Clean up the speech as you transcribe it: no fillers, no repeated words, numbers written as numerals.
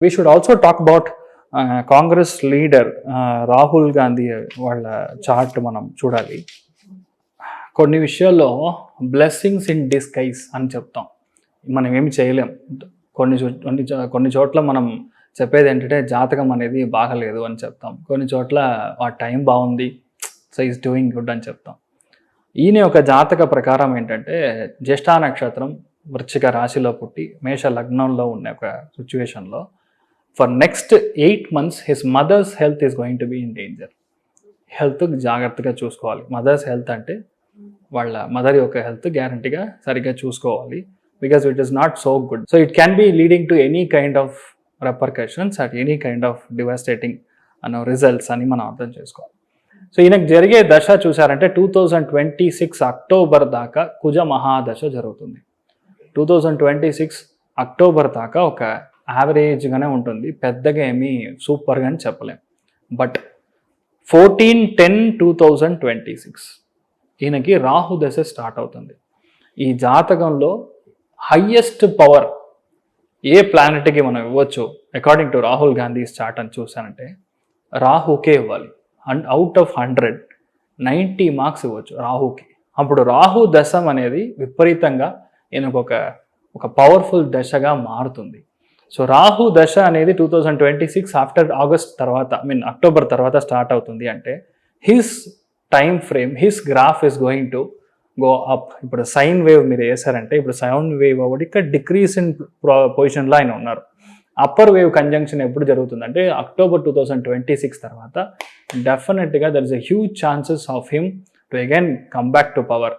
We should also talk about Congress leader Rahul Gandhi వాళ్ళ chart మనం చూడాలి. కొన్ని విషయాల్లో బ్లెస్సింగ్స్ ఇన్ డిస్గైజ్ అని చెప్తాం. మనం ఏమి చేయలేం. కొన్ని చోట్ల మనం చెప్పేది ఏంటంటే జాతకం అనేది బాగలేదు అని చెప్తాం. కొన్ని చోట్ల ఆ టైం బాగుంది, సో ఈజ్ డూయింగ్ గుడ్ అని చెప్తాం. ఈయన ఒక జాతక ప్రకారం ఏంటంటే జ్యేష్ఠ నక్షత్రం వృశ్చిక రాశిలో పుట్టి మేష లగ్నంలో ఉన్న ఒక సిచ్యువేషన్లో for next 8 months his mother's health is going to be in danger. Health జాగ్రత్తగా చూసుకోవాలి. మదర్స్ హెల్త్ అంటే వాళ్ళ మదర్ యొక్క హెల్త్ గ్యారంటీగా సరిగ్గా చూసుకోవాలి. Because it is not so good. So it can be leading to any kind of repercussions at any kind of devastating అన్న results అని మనం అర్థం చేసుకోవాలి. సో ఈయనకు జరిగే దశ చూసారంటే 2026 అక్టోబర్ దాకా కుజ మహాదశ జరుగుతుంది. 2026 అక్టోబర్ దాకా ఒక యావరేజ్గానే ఉంటుంది, పెద్దగా ఏమీ సూపర్గా అని చెప్పలేం. బట్ 14/10/2026 ఈయనకి రాహు దశ స్టార్ట్ అవుతుంది. ఈ జాతకంలో హయ్యెస్ట్ పవర్ ఏ ప్లానెట్కి మనం ఇవ్వచ్చు according to Rahul Gandhi chart అని చూసానంటే రాహుకే ఇవ్వాలి. అండ్ అవుట్ ఆఫ్ 100 90 మార్క్స్ ఇవ్వచ్చు రాహుకి. అప్పుడు రాహు దశం అనేది విపరీతంగా ఈయనకు ఒక పవర్ఫుల్ దశగా మారుతుంది. సో రాహు దశ అనేది 2026 ఆఫ్టర్ ఆగస్ట్ తర్వాత అక్టోబర్ తర్వాత స్టార్ట్ అవుతుంది అంటే his time frame, his graph is going to go up. ఇప్పుడు సైన్ వేవ్ మీరు వేసారంటే ఇప్పుడు సైన్ వేవ్ అవ్వడం ఇక్కడ డిక్రీస్ ఇన్ పొజిషన్లో ఆయన ఉన్నారు. అప్పర్ వేవ్ కంజంక్షన్ ఎప్పుడు జరుగుతుందంటే అక్టోబర్ 2026 తర్వాత డెఫినెట్గా there is a huge chances of him to again come back to power.